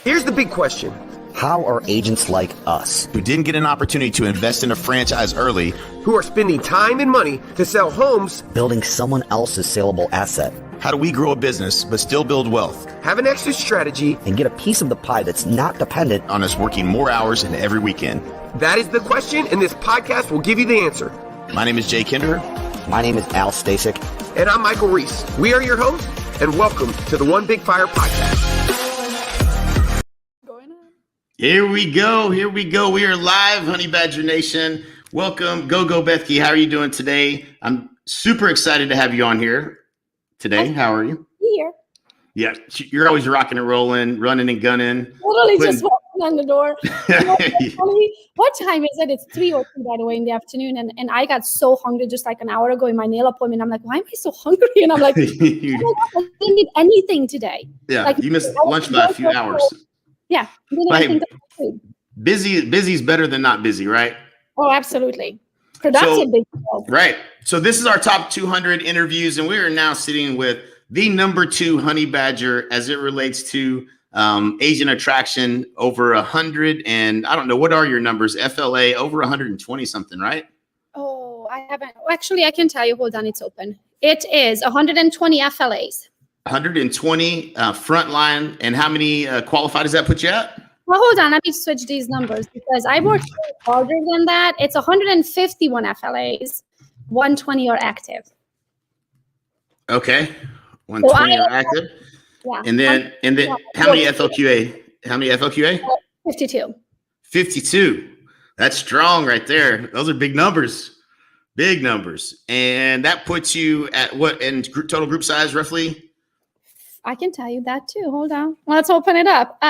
Here's the big question. How are agents like us, who didn't get an opportunity to invest in a franchise early, who are spending time and money to sell homes, building someone else's saleable asset? How do we grow a business but still build wealth? Have an exit strategy, and get a piece of the pie that's not dependent on us working more hours and every weekend? That is the question, and this podcast will give you the answer. My name is Jay Kinder. My name is Al Stasek. And I'm Michael Reese. We are your hosts, and welcome to the One Big Fire Podcast. Here we go. We are live, Honey Badger Nation. Welcome, Gogo Bethke. How are you doing today? I'm super excited to have you on here today. How are you? Here. Yeah, you're always rocking and rolling, running and gunning. Literally just walking on the door. What time is it? It's 3:02, by the way, in the afternoon. And I got so hungry just like an hour ago in my nail appointment. I'm like, why am I so hungry? And I'm like, I didn't eat anything today. Yeah, like, you missed lunch by a few hours. Yeah. Busy's better than not busy, right? Oh, absolutely. Productive. Right. So this is our top 200 interviews, and we are now sitting with the number 2 honey badger as it relates to agent attraction, over 100. And I don't know, what are your numbers? FLA over 120 something, right? Oh, I haven't. Actually, I can tell you. Hold on. It's open. It is 120 FLAs. 120 frontline. And how many qualified does that put you at? Well, hold on. Let me switch these numbers because I worked harder than that. It's 151 FLAs, 120 are active. Okay, 120 are active. Yeah. And then how many FLQA? How many FLQA? 52. 52. That's strong right there. Those are big numbers. Big numbers. And that puts you at what in total group size roughly? I can tell you that too. Hold on. Let's open it up.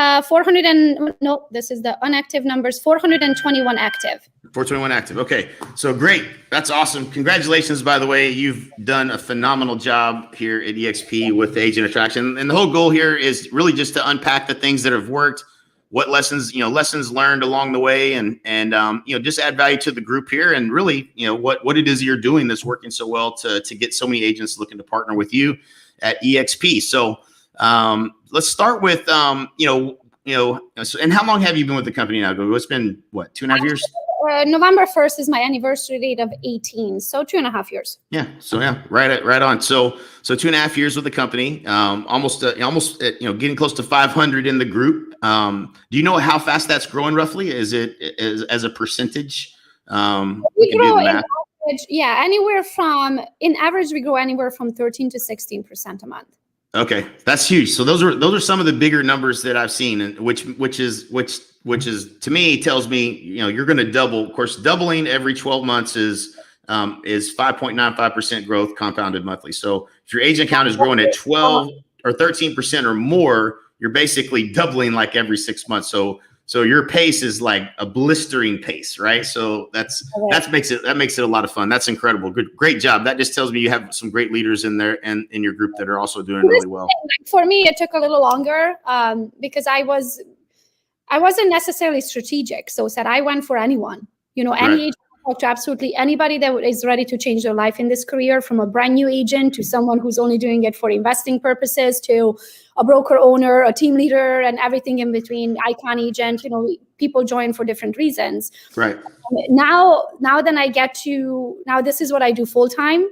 This is the unactive numbers. 421 active. 421 active. Okay. So great. That's awesome. Congratulations, by the way. You've done a phenomenal job here at EXP with the agent attraction. And the whole goal here is really just to unpack the things that have worked, what lessons learned along the way, and just add value to the group here, and really, what it is you're doing that's working so well to get so many agents looking to partner with you at EXP. So let's start with, and how long have you been with the company now, Gogo? It's been, what, 2.5 years? November 1st is my anniversary date of 18, so 2.5 years. Yeah, so yeah, right on. So 2.5 years with the company, almost getting close to 500 in the group. Do you know how fast that's growing roughly? Is it as a percentage? We grow in average, in average, we grow anywhere from 13 to 16% a month. Okay, that's huge. So those are some of the bigger numbers that I've seen, and which is to me tells me you're going to double. Of course, doubling every 12 months is 5.95% growth compounded monthly. So if your agent count is growing at 12 or 13% or more, you're basically doubling like every 6 months. So your pace is like a blistering pace, right? So that makes it a lot of fun. That's incredible. Great job. That just tells me you have some great leaders in there and in your group that are also doing really well. For me, it took a little longer because I wasn't necessarily strategic. So I went for anyone, any agent. Talk to absolutely anybody that is ready to change their life in this career, from a brand new agent to someone who's only doing it for investing purposes, to a broker owner, a team leader, and everything in between, icon agent. People join for different reasons. Right. Now then now this is what I do full time.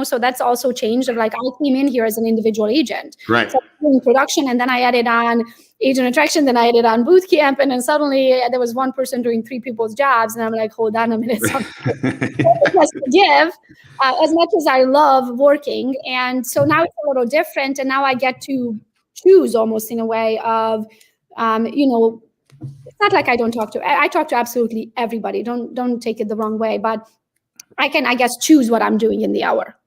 So that's also changed. I came in here as an individual agent. Right. So doing production, and then I added on agent attraction, then I added on boot camp, and then suddenly there was one person doing 3 people's jobs, and I'm like, hold on a minute. It has to give as much as I love working. And so now it's a little different, and now I get to choose almost in a way of, it's not like I don't talk to, I talk to absolutely everybody. Don't take it the wrong way, but I can, I guess, choose what I'm doing in the hour.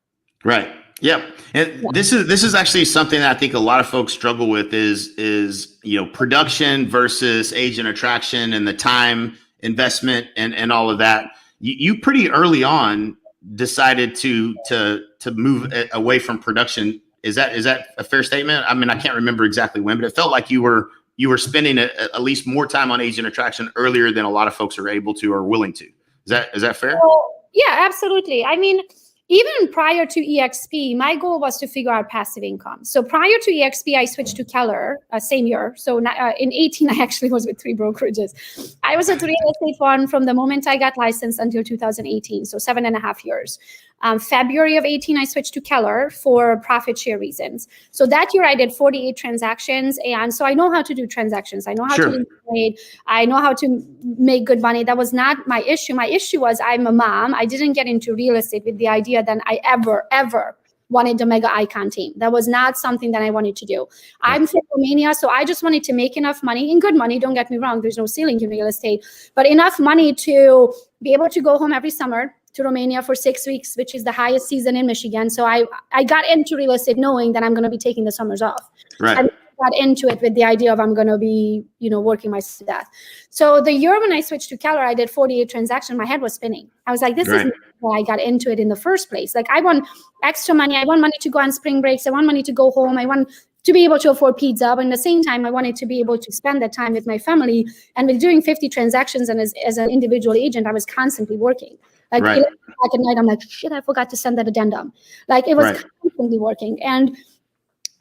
Right. Yeah. And this is actually something that I think a lot of folks struggle with is production versus agent attraction and the time investment and all of that. You pretty early on decided to move away from production. Is that a fair statement? I mean, I can't remember exactly when, but it felt like you were spending at least more time on agent attraction earlier than a lot of folks are able to or willing to. Is that fair? Yeah, absolutely. I mean, even prior to EXP, my goal was to figure out passive income. So prior to EXP, I switched to Keller, same year. So in 18, I actually was with 3 brokerages. I was at real estate one from the moment I got licensed until 2018, so 7.5 years. February of 18, I switched to Keller for profit share reasons. So that year I did 48 transactions. And so I know how to do transactions. I know how to trade. I know how to make good money. That was not my issue. My issue was I'm a mom. I didn't get into real estate with the idea that I ever wanted a mega icon team. That was not something that I wanted to do. I'm from Romania, so I just wanted to make enough money, and good money, don't get me wrong, there's no ceiling in real estate, but enough money to be able to go home every summer to Romania for 6 weeks, which is the highest season in Michigan. So I got into real estate knowing that I'm going to be taking the summers off. Right. I got into it with the idea of I'm going to be, working myself to death. So the year when I switched to Keller, I did 48 transactions. My head was spinning. I was like, this is why I got into it in the first place. Like, I want extra money. I want money to go on spring breaks. I want money to go home. I want to be able to afford pizza. But at the same time, I wanted to be able to spend that time with my family. And with doing 50 transactions and as an individual agent, I was constantly working. Like 11 o'clock at night, I'm like, shit, I forgot to send that addendum. Like, it was constantly working. And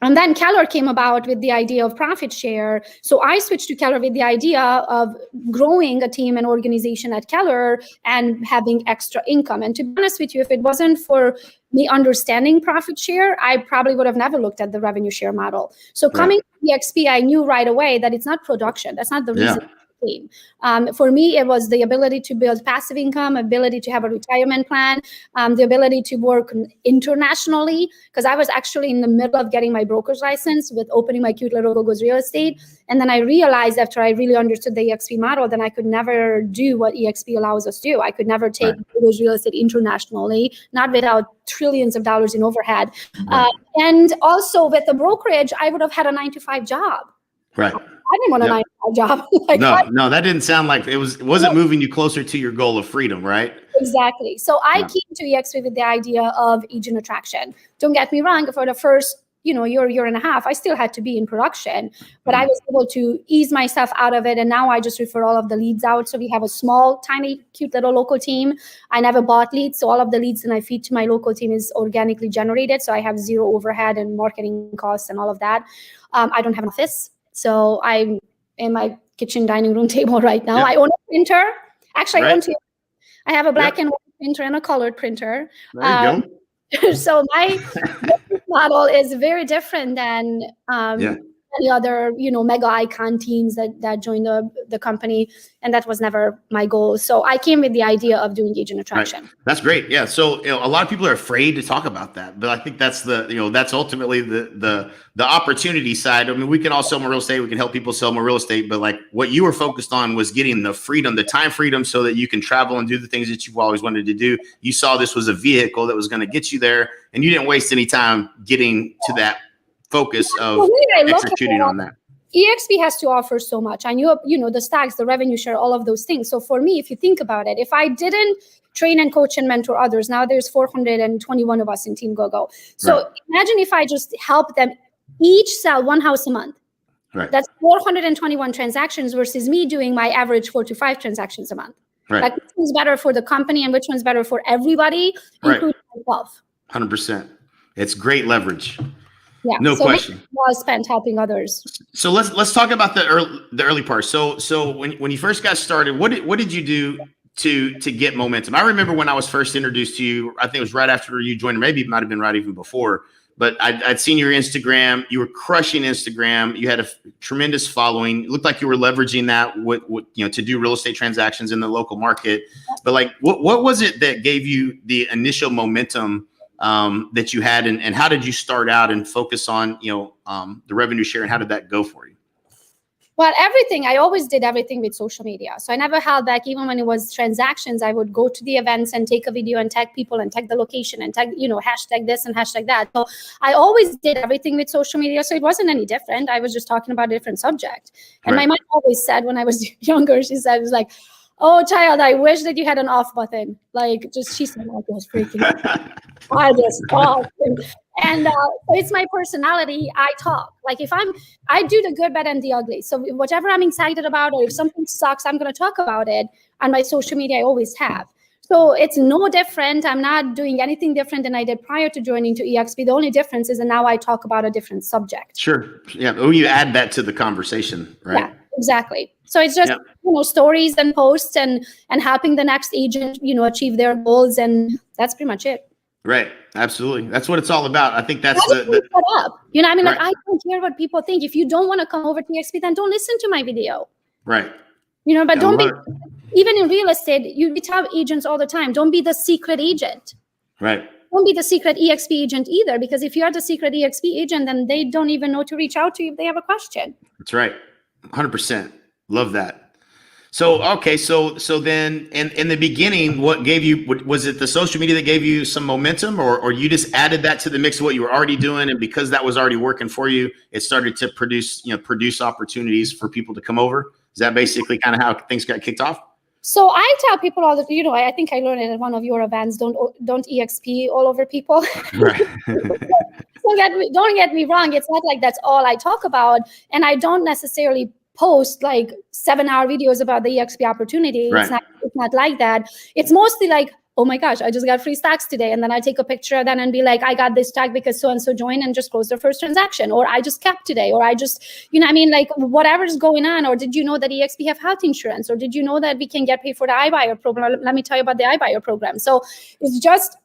then Keller came about with the idea of profit share. So I switched to Keller with the idea of growing a team and organization at Keller and having extra income. And to be honest with you, if it wasn't for me understanding profit share, I probably would have never looked at the revenue share model. So coming to EXP, I knew right away that it's not production. That's not the reason. For me, it was the ability to build passive income, ability to have a retirement plan, the ability to work internationally, because I was actually in the middle of getting my broker's license with opening my cute little Gogo's real estate. And then I realized after I really understood the EXP model, then I could never do what EXP allows us to do. I could never take Gogo's real estate internationally, not without trillions of dollars in overhead. And also with the brokerage, I would have had a 9-to-5 job. Right. I didn't want a 9-to-5 job. No, that didn't sound like it wasn't moving you closer to your goal of freedom, right? Exactly. So I came to EXP with the idea of agent attraction. Don't get me wrong, for the first year and a half, I still had to be in production, but I was able to ease myself out of it. And now I just refer all of the leads out. So we have a small, tiny, cute little local team. I never bought leads. So all of the leads that I feed to my local team is organically generated. So I have zero overhead and marketing costs and all of that. I don't have an office. So I'm in my kitchen dining room table right now. I own a printer. Actually, I own 2. I have a black and white printer and a colored printer. There you go. So my business model is very different than any other, mega icon teams that joined the company. And that was never my goal. So I came with the idea of doing agent attraction. Right. That's great. Yeah. So a lot of people are afraid to talk about that, but I think that's that's ultimately the opportunity side. I mean, we can all sell more real estate. We can help people sell more real estate, but like what you were focused on was getting the freedom, the time freedom, so that you can travel and do the things that you've always wanted to do. You saw this was a vehicle that was going to get you there, and you didn't waste any time getting to that focus of executing on that. EXP has to offer so much. I knew, the stacks, the revenue share, all of those things. So for me, if you think about it, if I didn't train and coach and mentor others, now there's 421 of us in Team Gogo. So imagine if I just help them each sell 1 house a month. Right. That's 421 transactions versus me doing my average 4 to 5 transactions a month. Right. Like, which one's better for the company and which one's better for everybody, including myself. 100%. It's great leverage. Yeah, no question. Well spent helping others. So let's talk about the early part. So when you first got started, what did you do to get momentum? I remember when I was first introduced to you. I think it was right after you joined, or maybe it might have been right even before. But I'd seen your Instagram. You were crushing Instagram. You had a tremendous following. It looked like you were leveraging that to do real estate transactions in the local market. But like, what was it that gave you the initial momentum that you had, and how did you start out and focus on, the revenue share, and how did that go for you? Well, everything. I always did everything with social media. So I never held back. Even when it was transactions, I would go to the events and take a video and tag people and tag the location and tag, hashtag this and hashtag that. So I always did everything with social media. So it wasn't any different. I was just talking about a different subject. And my mom always said when I was younger, she said, it was like, oh, child, I wish that you had an off button. She said, I was freaking out. I just talk. And it's my personality. I talk. Like I do the good, bad, and the ugly. So whatever I'm excited about, or if something sucks, I'm going to talk about it on my social media. I always have. So it's no different. I'm not doing anything different than I did prior to joining to EXP. The only difference is that now I talk about a different subject. Sure. Yeah. Oh, you add that to the conversation, right? Yeah, exactly. So it's just, stories and posts and helping the next agent, achieve their goals. And that's pretty much it. Right. Absolutely. That's what it's all about. I think that's up. I mean, right. I don't care what people think. If you don't want to come over to EXP, then don't listen to my video. Right. But don't be, even in real estate, you tell agents all the time, don't be the secret agent. Right. Don't be the secret EXP agent either, because if you are the secret EXP agent, then they don't even know to reach out to you if they have a question. That's right. 100%. Love that. So, okay. So then in the beginning, what gave you, was it the social media that gave you some momentum, or you just added that to the mix of what you were already doing? And because that was already working for you, it started to produce opportunities for people to come over. Is that basically kind of how things got kicked off? So I tell people all the, I think I learned it at one of your events, don't EXP all over people. Right. Don't get me wrong. It's not like that's all I talk about. And I don't necessarily post like 7-hour videos about the EXP opportunity. Right. It's not like that. It's mostly like, oh my gosh, I just got free stocks today. And then I take a picture of that and be like, I got this stock because so-and-so joined and just closed their first transaction. Or I just capped today. Or I just, like whatever's going on. Or did you know that EXP have health insurance? Or did you know that we can get paid for the iBuyer program? Let me tell you about the iBuyer program. So it's just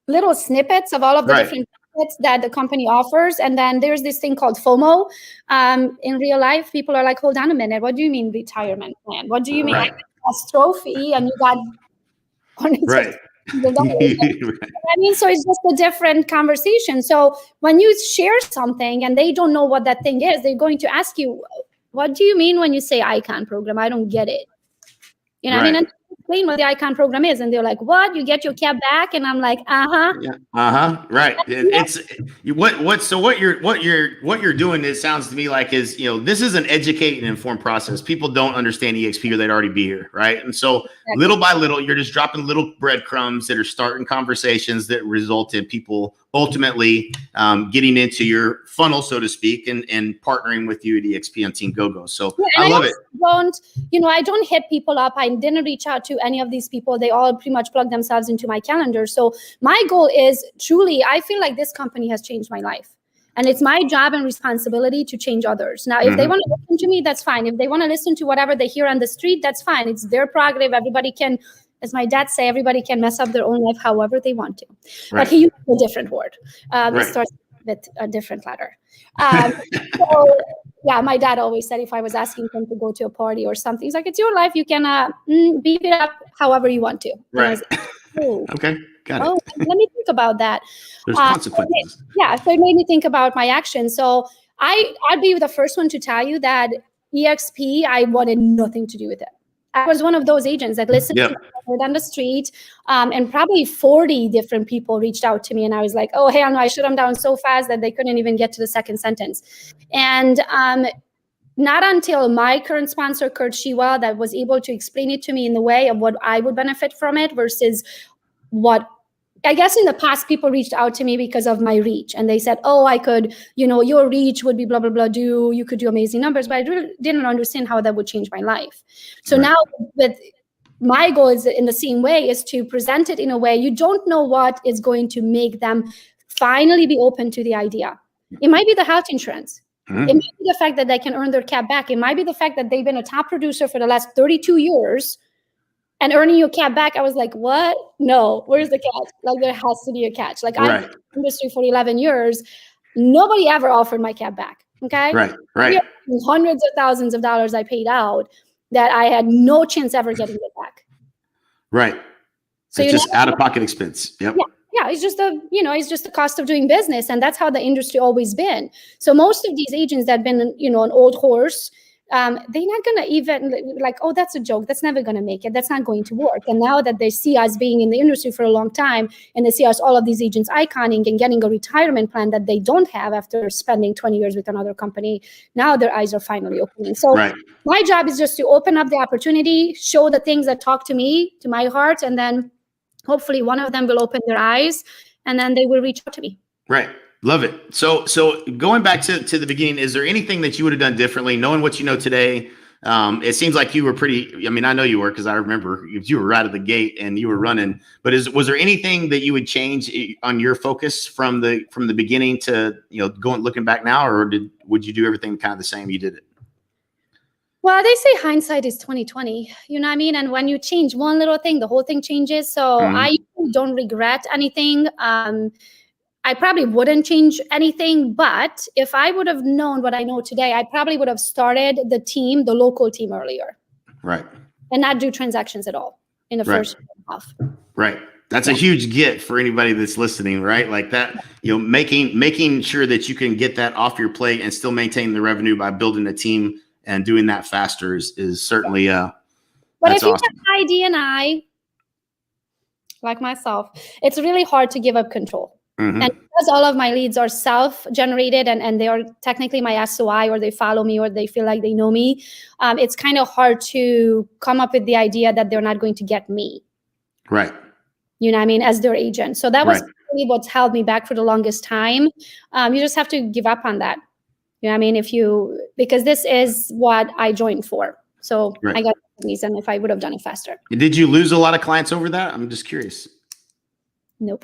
little snippets of all of the different that the company offers. And then there's this thing called FOMO. In real life, people are like, hold on a minute. What do you mean retirement plan? What do you mean like a trophy and you got right. I mean, so it's just a different conversation. So when you share something and they don't know what that thing is, they're going to ask you, what do you mean when you say ICON program? I don't get it. I mean, and explain what the ICON program is, and they're like, "What? You get your cap back?" And I'm like, Right. It's what you're doing. It sounds to me like is this is an educate and informed process. People don't understand EXP or they'd already be here, right? And so little by little, you're just dropping little breadcrumbs that are starting conversations that result in people ultimately getting into your funnel, so to speak, and partnering with you at EXP on Team Gogo. So I love it. I don't hit people up. I didn't reach out to any of these people. They all pretty much plug themselves into my calendar. So my goal is truly, I feel like this company has changed my life. And it's my job and responsibility to change others. Now, if they want to listen to me, that's fine. If they want to listen to whatever they hear on the street, that's fine. It's their prerogative. Everybody can, as my dad say, everybody can mess up their own life however they want to. Right. But he used a different word. It starts with a different letter. So, yeah, my dad always said if I was asking him to go to a party or something, he's like, it's your life. You can beat it up however you want to. Right. Like, oh. Okay. Got it. Oh, let me think about that. There's consequences. So it made me think about my actions. So I'd be the first one to tell you that EXP, I wanted nothing to do with it. I was one of those agents that listened to word on the street, and probably 40 different people reached out to me, and I was like, oh, hell no, I shut them down so fast that they couldn't even get to the second sentence. And not until my current sponsor, Kurt Shiwa, that was able to explain it to me in the way of what I would benefit from it versus what, I guess in the past, people reached out to me because of my reach. And they said, oh, I could, your reach would be blah, blah, blah, you could do amazing numbers. But I really didn't understand how that would change my life. So now with my goal is in the same way is to present it in a way you don't know what is going to make them finally be open to the idea. It might be the health insurance. It might be the fact that they can earn their cap back. It might be the fact that they've been a top producer for the last 32 years and earning your cap back. I was like, what? No, where's the catch? Like, there has to be a catch. Like, I've been in the industry for 11 years. Nobody ever offered my cap back. Okay. Right. Hundreds of thousands of dollars I paid out that I had no chance ever getting it back. Right. So it's just out-of-pocket expense. Yep. Yeah, it's just the cost of doing business, and that's how the industry always been. So most of these agents that have been, an old horse, they're not gonna even like, oh, that's a joke. That's never gonna make it. That's not going to work. And now that they see us being in the industry for a long time, and they see us, all of these agents iconing and getting a retirement plan that they don't have after spending 20 years with another company, now their eyes are finally opening. So my job is just to open up the opportunity, show the things that talk to me, to my heart, and then hopefully one of them will open their eyes and then they will reach out to me. Right. Love it. So going back to the beginning, is there anything that you would have done differently, knowing what you know today, It seems like you were pretty, I mean, I know you were, because I remember you were right at the gate and you were running, but was there anything that you would change on your focus from the beginning to, looking back now, or would you do everything kind of the same you did it? Well, they say hindsight is 20/20, you know what I mean? And when you change one little thing, the whole thing changes. So I don't regret anything. I probably wouldn't change anything, but if I would have known what I know today, I probably would have started the local team earlier. Right. And not do transactions at all in the first half. Right. That's a huge get for anybody that's listening, right? Like that, making sure that you can get that off your plate and still maintain the revenue by building a team and doing that faster is certainly but if you have high D&I, like myself, it's really hard to give up control. And because all of my leads are self-generated and they are technically my SOI, or they follow me, or they feel like they know me, it's kind of hard to come up with the idea that they're not going to get me. Right. You know what I mean? As their agent. So that was really what's held me back for the longest time. You just have to give up on that. You know what I mean? Because this is what I joined for. So I got a reason if I would have done it faster. Did you lose a lot of clients over that? I'm just curious. Nope.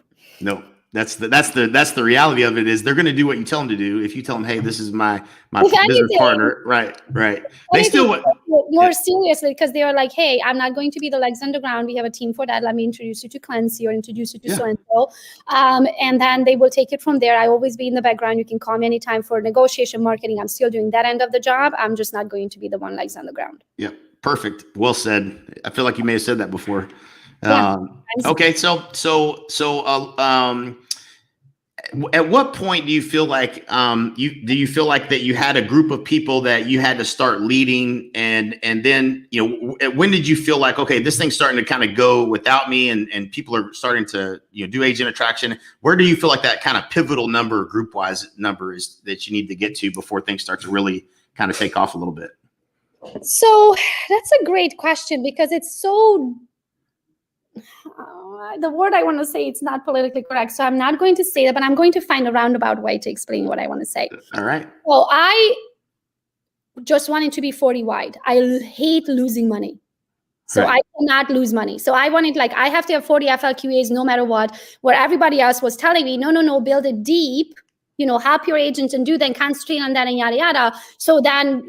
That's the reality of it, is they're going to do what you tell them to do. If you tell them, hey, this is my business partner. Right. They still more seriously, because they are like, hey, I'm not going to be the legs on the ground. We have a team for that. Let me introduce you to Clancy or introduce you to so-and-so. And then they will take it from there. I always be in the background. You can call me anytime for negotiation, marketing. I'm still doing that end of the job. I'm just not going to be the one legs on the ground. Yeah. Perfect. Well said. I feel like you may have said that before. Okay. So, at what point do you feel like that you had a group of people that you had to start leading, and then when did you feel like, okay, this thing's starting to kind of go without me, and people are starting to do agent attraction? Where do you feel like that kind of pivotal number, group wise number, is that you need to get to before things start to really kind of take off a little bit? So that's a great question, because it's so. The word I want to say, it's not politically correct, so I'm not going to say that, but I'm going to find a roundabout way to explain what I want to say. All right. Well, I just wanted to be 40 wide. I hate losing money. So I cannot lose money. So I wanted, I have to have 40 FLQAs no matter what, where everybody else was telling me, no, build it deep, help your agents and do that, and concentrate on that and yada, yada. So then,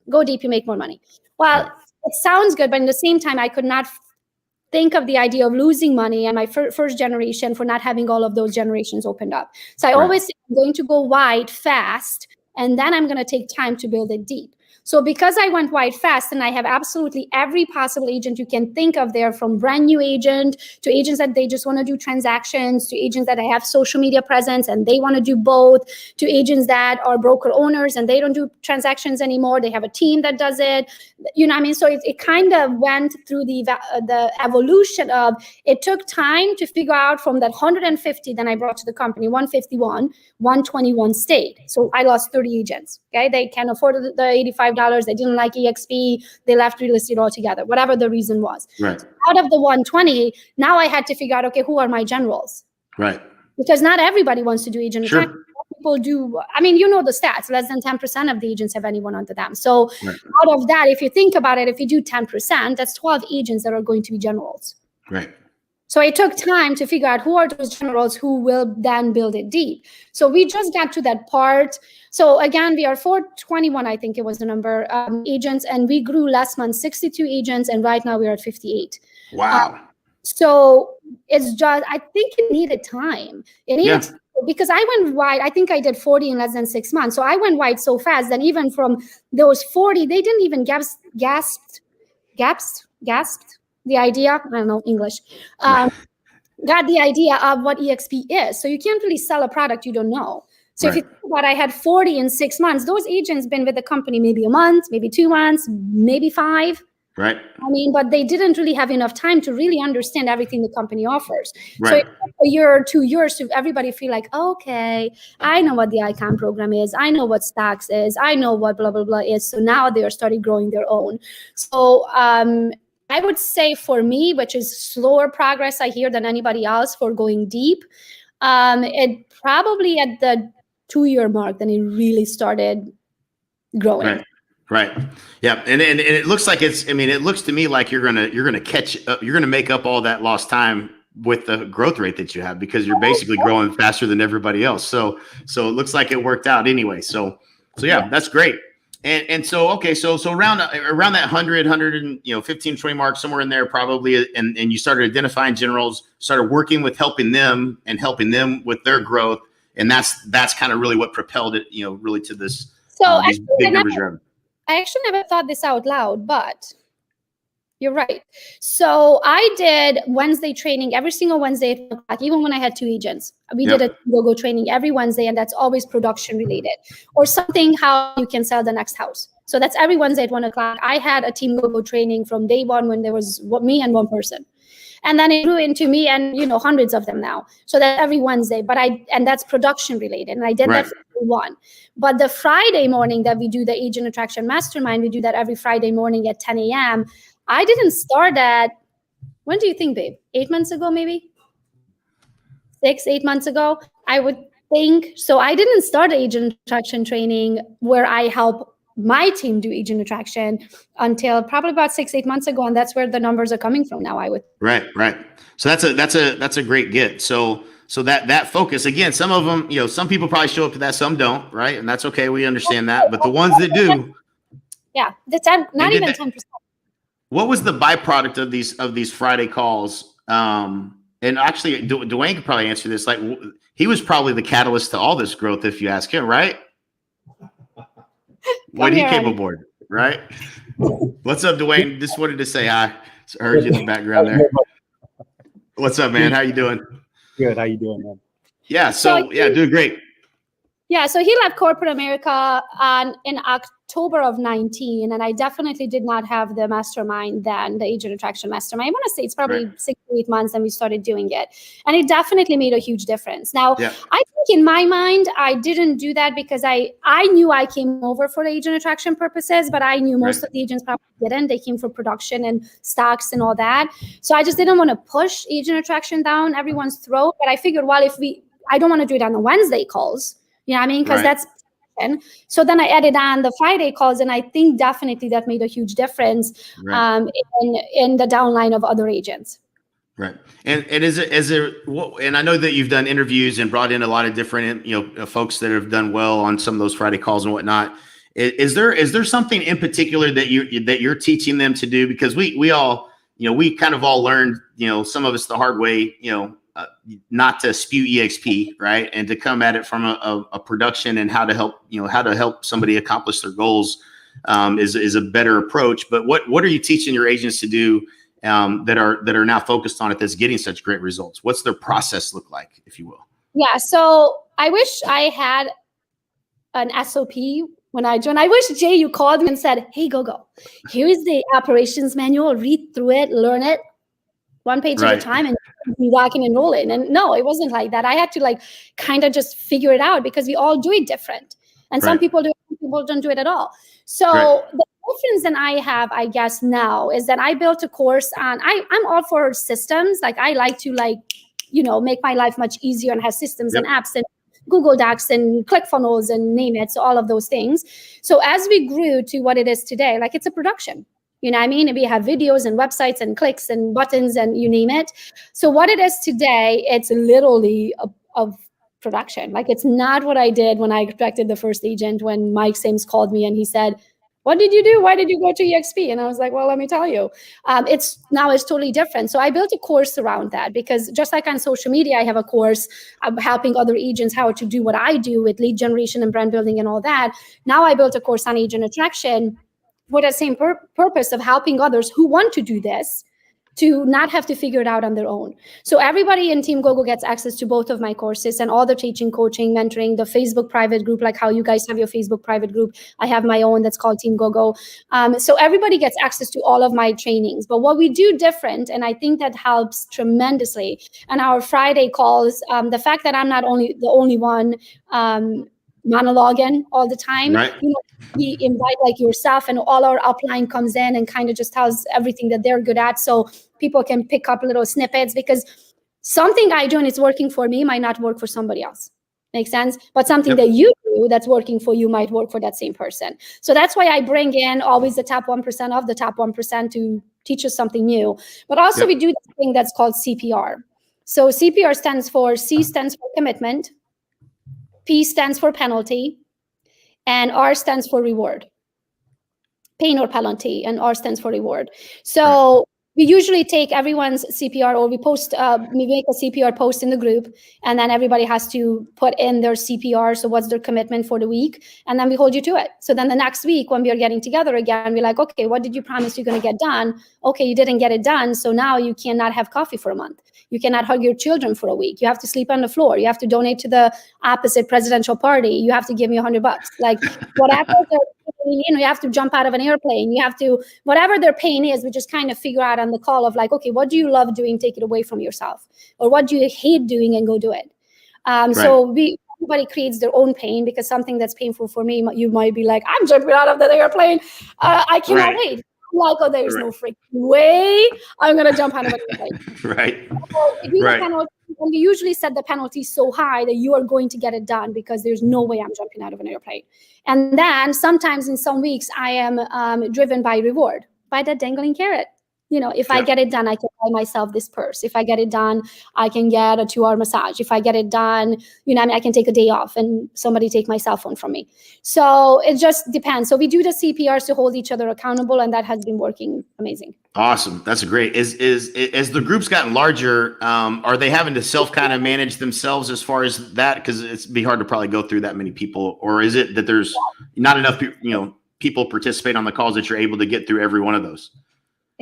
go deep, you make more money. Well, it sounds good, but at the same time, I could not think of the idea of losing money and my first generation for not having all of those generations opened up. So I always say I'm going to go wide fast, and then I'm going to take time to build it deep. So because I went wide fast, and I have absolutely every possible agent you can think of there, from brand new agent to agents that they just want to do transactions, to agents that have social media presence and they want to do both, to agents that are broker owners and they don't do transactions anymore. They have a team that does it. You know what I mean? So it kind of went through the evolution of, it took time to figure out from that 150 that I brought to the company, 151, 121 stayed. So I lost 30 agents. Okay. They can't afford the $85. They didn't like EXP. They left real estate altogether, whatever the reason was. Right. Out of the 120, now I had to figure out, okay, who are my generals? Right. Because not everybody wants to do agent attraction. People do. I mean, the stats, less than 10% of the agents have anyone under them. So out of that, if you think about it, if you do 10%, that's 12 agents that are going to be generals. Right. So it took time to figure out who are those generals who will then build it deep. So we just got to that part. So again, we are 421, I think it was the number, agents, and we grew last month 62 agents, and right now we're at 58. Wow. So it's just, I think it needed time. It needed time, because I went wide. I think I did 40 in less than 6 months. So I went wide so fast that even from those 40, they didn't even gasped the idea. I don't know English. Got the idea of what EXP is. So you can't really sell a product you don't know. So if you think about, I had 40 in 6 months. Those agents been with the company maybe a month, maybe 2 months, maybe 5. Right. I mean, but they didn't really have enough time to really understand everything the company offers. Right. So it took a year or 2 years to everybody feel like, okay, I know what the ICON program is. I know what stocks is. I know what blah, blah, blah is. So now they are starting growing their own. So I would say for me, which is slower progress I hear than anybody else for going deep, it probably at the 2-year mark, then it really started growing. Right. Yeah. And it looks like it looks to me like you're gonna catch up, you're gonna make up all that lost time with the growth rate that you have, because you're basically growing faster than everybody else. So it looks like it worked out anyway. So yeah, that's great. And so, okay. So around that 100 and 15, 20 mark, somewhere in there probably. And you started identifying generals, started working with helping them with their growth. And that's kind of really what propelled it, really to this, these big numbers you're having. I actually never thought this out loud, but you're right. So I did Wednesday training every single Wednesday at 1 o'clock, even when I had 2 agents. We did a Gogo training every Wednesday, and that's always production related or something how you can sell the next house. So that's every Wednesday at 1 o'clock. I had a team Gogo training from day one when there was me and one person. And then it grew into me and, hundreds of them now. So that's every Wednesday, and that's production related. And I did that for one. But the Friday morning that we do the Agent Attraction Mastermind, we do that every Friday morning at 10 a.m. I didn't start that. When do you think, babe? 8 months ago, maybe? 8 months ago, I would think. So I didn't start Agent Attraction training where I help my team do agent attraction until probably about 6-8 months ago, and that's where the numbers are coming from now. I would right. So that's a great get. So that focus again. Some of them, some people probably show up to that, some don't, right? And that's okay. We understand that. But the ones that do, that's not even 10%. What was the byproduct of these Friday calls? And actually, Dwayne could probably answer this. Like, he was probably the catalyst to all this growth, if you ask him, right? When he came aboard, right? What's up, Dwayne? Just wanted to say hi. I heard you in the background there. What's up, man? How you doing? Good. How you doing, man? Yeah. Doing great. Yeah. So he left corporate America in October of 19, and I definitely did not have the mastermind then, the Agent Attraction Mastermind. I want to say it's probably 6 to 8 months, and we started doing it, and it definitely made a huge difference. Now, I think in my mind, I didn't do that because I knew I came over for agent attraction purposes, but I knew most of the agents probably didn't. They came for production and stocks and all that. So I just didn't want to push agent attraction down everyone's throat. But I figured, well, I don't want to do it on the Wednesday calls. You know what I mean? Because that's. So then I added on the Friday calls, and I think definitely that made a huge difference in the downline of other agents. Right. And and I know that you've done interviews and brought in a lot of different, folks that have done well on some of those Friday calls and whatnot. Is there something in particular that you're teaching them to do? Because we all, we kind of all learned, some of us the hard way, not to spew EXP, right? And to come at it from a production and how to help somebody accomplish their goals is a better approach. But what are you teaching your agents to do that are now focused on it, that's getting such great results? What's their process look like, if you will? Yeah. So I wish I had an SOP when I joined. I wish, Jay, you called me and said, hey, Gogo, here is the operations manual, read through it, learn it, one page at a time, and be rocking and rolling. And no, it wasn't like that. I had to kind of just figure it out, because we all do it different. And some people do it, some people don't do it at all. So the difference that I have, I guess, now is that I built a course on, I'm all for systems. Like, I like to make my life much easier and have systems and apps and Google Docs and ClickFunnels and name it. So all of those things. So as we grew to what it is today, it's a production. You know what I mean? And we have videos and websites and clicks and buttons and you name it. So what it is today, it's literally a production. It's not what I did when I attracted the first agent, when Mike Sims called me and he said, what did you do? Why did you go to EXP? And I was like, well, let me tell you. It's totally different. So I built a course around that, because just like on social media, I have a course helping other agents how to do what I do with lead generation and brand building and all that. Now I built a course on agent attraction with the same purpose of helping others who want to do this to not have to figure it out on their own. So everybody in Team Gogo gets access to both of my courses and all the teaching, coaching, mentoring, the Facebook private group, like how you guys have your Facebook private group. I have my own that's called Team Gogo. So everybody gets access to all of my trainings. But what we do different, and I think that helps tremendously, and our Friday calls, the fact that I'm not the only one monologuing all the time. Right. We invite yourself, and all our upline comes in and kind of just tells everything that they're good at, so people can pick up little snippets, because something I do and it's working for me might not work for somebody else. Makes sense? But something Yep. that you do that's working for you might work for that same person. So that's why I bring in always the top 1% of the top 1% to teach us something new. But also we do this thing that's called CPR. So CPR stands for commitment, P stands for penalty, and R stands for reward. Pain or penalty, and R stands for reward. So we usually take everyone's CPR, or we make a CPR post in the group, and then everybody has to put in their CPR. So what's their commitment for the week? And then we hold you to it. So then the next week when we are getting together again, we're like, okay, what did you promise you're going to get done? Okay, you didn't get it done. So now you cannot have coffee for a month. You cannot hug your children for a week. You have to sleep on the floor. You have to donate to the opposite presidential party. You have to give me $100. Like whatever, you have to jump out of an airplane. You have to, whatever their pain is, we just kind of figure out on the call of like, okay, what do you love doing? Take it away from yourself. Or what do you hate doing and go do it? So everybody creates their own pain, because something that's painful for me, you might be like, I'm jumping out of the airplane. I cannot wait. Like, oh, there's no freaking way I'm going to jump out of an airplane. Right. So and we usually set the penalty so high that you are going to get it done, because there's no way I'm jumping out of an airplane. And then sometimes in some weeks, I am driven by reward, by that dangling carrot. If I get it done, I can buy myself this purse. If I get it done, I can get a 2-hour massage. If I get it done, I can take a day off and somebody take my cell phone from me. So it just depends. So we do the CPRs to hold each other accountable, and that has been working amazing. Awesome. That's great. As the group's gotten larger, are they having to self kind of manage themselves as far as that? Because it'd be hard to probably go through that many people. Or is it that there's not enough people participate on the calls that you're able to get through every one of those?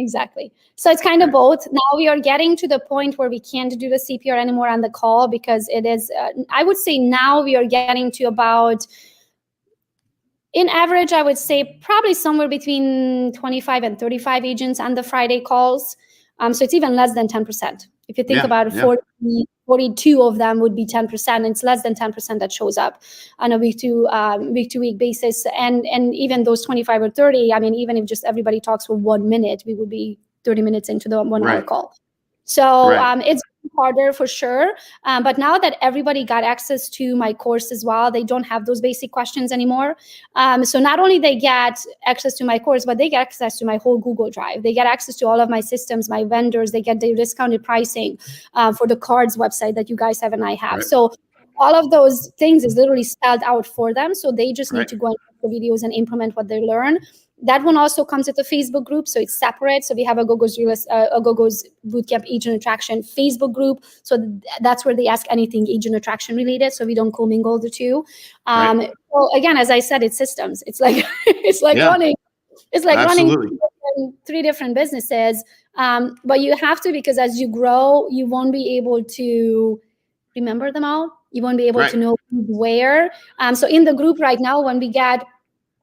Exactly. So it's kind of both. Now we are getting to the point where we can't do the CPR anymore on the call, because it is, I would say now we are getting to about, in average, I would say probably somewhere between 25 and 35 agents on the Friday calls. So it's even less than 10%. If you think about it, 42 of them would be 10%. And it's less than 10% that shows up on a week to week basis. And even those 25 or 30, I mean, even if just everybody talks for 1 minute, we would be 30 minutes into the 1 hour call. So it's harder for sure. But now that everybody got access to my course as well, they don't have those basic questions anymore. So not only they get access to my course, but they get access to my whole Google Drive. They get access to all of my systems, my vendors. They get the discounted pricing for the cards website that you guys have and I have. So all of those things is literally spelled out for them. So they just need to go and watch the videos and implement what they learn. That one also comes with a Facebook group, so it's separate. So we have a Gogo's Bootcamp Agent Attraction Facebook group. So that's where they ask anything agent attraction related. So we don't commingle the two. So again, as I said, it's systems. It's like running. It's like running three different businesses. But you have to, because as you grow, you won't be able to remember them all. You won't be able to know where. So in the group right now, when we get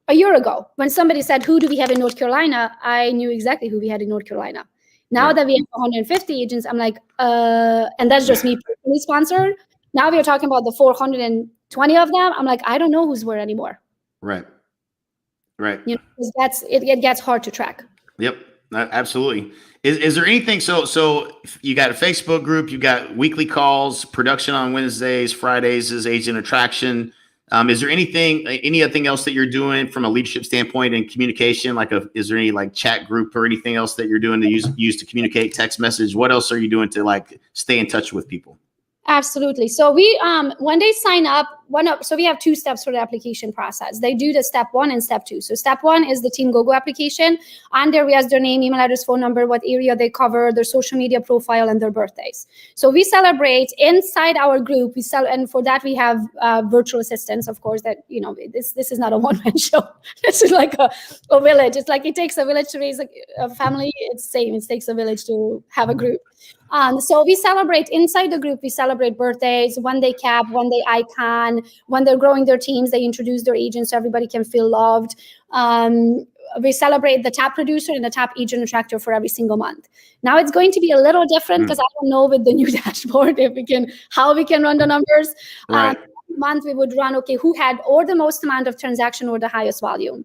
a year ago, when somebody said, who do we have in North Carolina? I knew exactly who we had in North Carolina. Now that we have 150 agents, I'm like, and that's just me personally sponsored. Now we are talking about the 420 of them. I'm like, I don't know who's where anymore. Right. It gets hard to track. Yep. Absolutely. Is there anything? So you got a Facebook group, you got weekly calls, production on Wednesdays, Fridays is agent attraction. Is there anything else that you're doing from a leadership standpoint and communication? Is there any chat group or anything else that you're doing to use to communicate, text message? What else are you doing to stay in touch with people? Absolutely. So we, when they sign up, so we have 2 steps for the application process. They do the step 1 and step 2. So step 1 is the Team Gogo application. On there, we ask their name, email address, phone number, what area they cover, their social media profile, and their birthdays. So we celebrate inside our group. And for that, we have virtual assistants, of course, that, this is not a one-man show. This is like a village. It's like it takes a village to raise a family. It's same. It takes a village to have a group. So we celebrate inside the group. We celebrate birthdays, when they cap, when they icon, when they're growing their teams, they introduce their agents so everybody can feel loved. We celebrate the top producer and the top agent attractor for every single month. Now it's going to be a little different because I don't know with the new dashboard how we can run the numbers. month we would run, okay, who had or the most amount of transaction or the highest volume,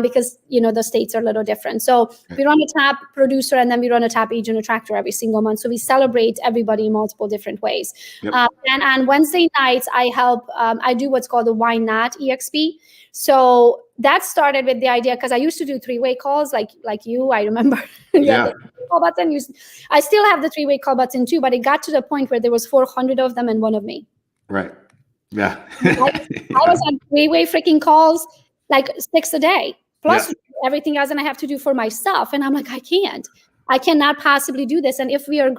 because, the states are a little different. So we run a top producer and then we run a top agent attractor every single month. So we celebrate everybody in multiple different ways. Yep. And on Wednesday nights, I do what's called the Why Not EXP. So that started with the idea, because I used to do three-way calls like you, I remember. Yeah. Call button. I still have the three-way call button too, but it got to the point where there was 400 of them and one of me. Right. Yeah. I was on three-way freaking calls, like 6 a day, plus everything else, and I have to do for myself. And I'm like, I cannot possibly do this. And if we are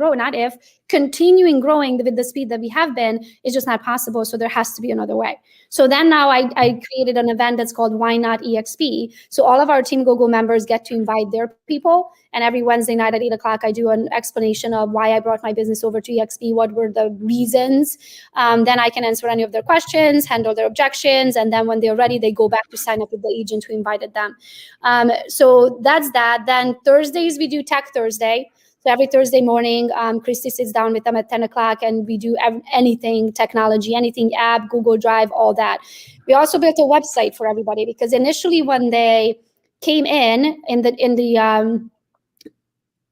continuing growing with the speed that we have been, it's just not possible. So there has to be another way. So then now I created an event that's called Why Not EXP. So all of our Team Gogo members get to invite their people. And every Wednesday night at 8:00, I do an explanation of why I brought my business over to EXP, what were the reasons. Then I can answer any of their questions, handle their objections. And then when they're ready, they go back to sign up with the agent who invited them. So that's that. Then Thursdays, we do Tech Thursday. So every Thursday morning, Christy sits down with them at 10:00 and we do anything technology, anything app, Google Drive, all that. We also built a website for everybody, because initially when they came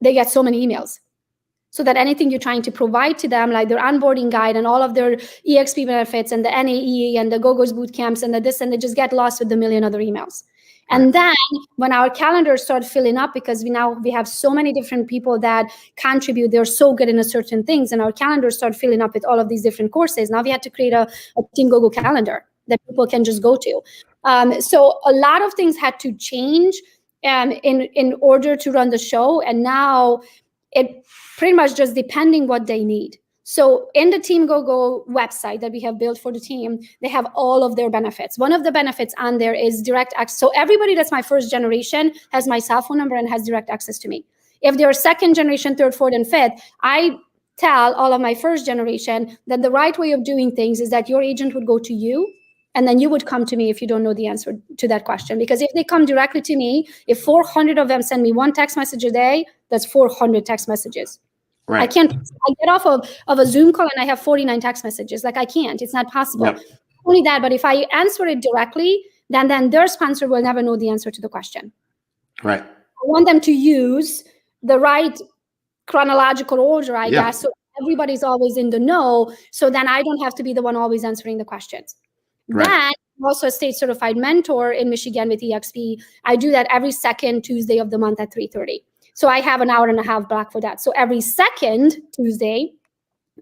they get so many emails. So that anything you're trying to provide to them, like their onboarding guide and all of their EXP benefits and the NAE and the Gogo's boot camps and they just get lost with the million other emails. And then when our calendars start filling up, because we have so many different people that contribute, they're so good in a certain things, and our calendars start filling up with all of these different courses. Now we had to create a Team Gogo calendar that people can just go to. So a lot of things had to change in order to run the show. And now it pretty much just depending what they need. So in the Team Gogo website that we have built for the team, they have all of their benefits. One of the benefits on there is direct access. So everybody that's my first generation has my cell phone number and has direct access to me. If they're second generation, third, fourth, and fifth, I tell all of my first generation that the right way of doing things is that your agent would go to you, and then you would come to me if you don't know the answer to that question. Because if they come directly to me, if 400 of them send me one text message a day, that's 400 text messages. Right. I get off of a Zoom call and I have 49 text messages. Like I can't, it's not possible. Yep. Only that, but if I answer it directly, then their sponsor will never know the answer to the question. Right. I want them to use the right chronological order, I guess. So everybody's always in the know. So then I don't have to be the one always answering the questions. Right. Then I'm also a state certified mentor in Michigan with EXP. I do that every second Tuesday of the month at 3:30. So I have an hour and a half block for that. So every second Tuesday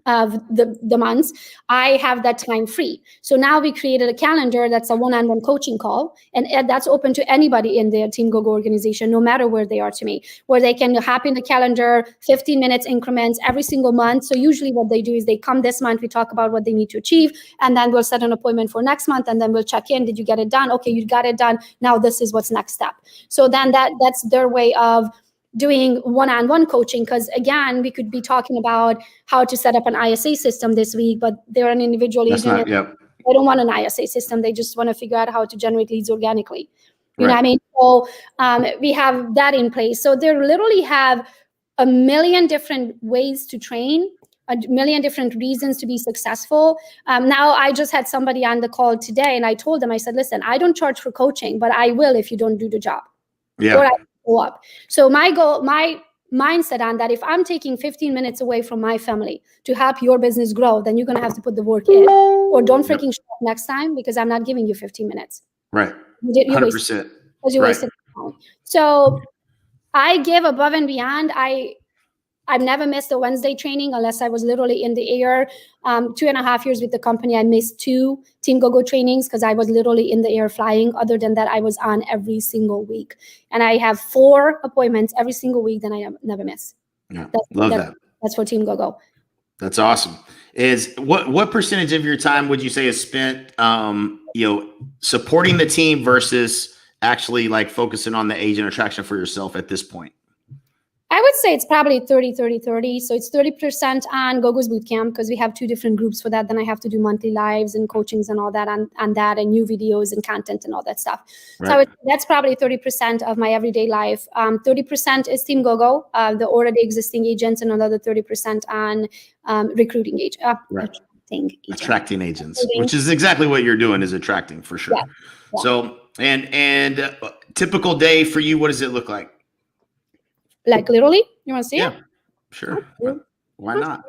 of the months, I have that time free. So now we created a calendar that's a one-on-one coaching call, and that's open to anybody in their Team Gogo organization, no matter where they are to me, where they can hop in the calendar, 15 minutes increments every single month. So usually what they do is they come this month, we talk about what they need to achieve, and then we'll set an appointment for next month, and then we'll check in. Did you get it done? Okay, you got it done. Now this is what's next step. So then that's their way of doing one-on-one coaching, because again, we could be talking about how to set up an ISA system this week, but they're an individual agent. They don't want an ISA system. They just want to figure out how to generate leads organically. You know what I mean? So we have that in place. So they literally have a million different ways to train, a million different reasons to be successful. Now I just had somebody on the call today, and I told them, I said, listen, I don't charge for coaching, but I will if you don't do the job. Or I go up. So my goal, my mindset on that, if I'm taking 15 minutes away from my family to help your business grow, then you're going to have to put the work in, or don't freaking show up next time, because I'm not giving you 15 minutes. Right. 100%. Because you wasted time. So I give above and beyond. I've never missed a Wednesday training unless I was literally in the air. 2.5 years with the company, I missed 2 Team Gogo trainings because I was literally in the air flying. Other than that, I was on every single week. And I have 4 appointments every single week that I never miss. Yeah, love that. That's for Team Gogo. That's awesome. Is what percentage of your time would you say is spent, supporting the team versus actually like focusing on the agent attraction for yourself at this point? I would say it's probably 30. So it's 30% on Gogo's Bootcamp, because we have 2 different groups for that. Then I have to do monthly lives and coachings and all that on that, and new videos and content and all that stuff. Right. So that's probably 30% of my everyday life. 30% is Team Gogo, the already existing agents, and another 30% on recruiting Attracting agents, which is exactly what you're doing, is attracting for sure. Yeah. So, and typical day for you, what does it look like? Like literally, you want to see it? Yeah, sure. Why not?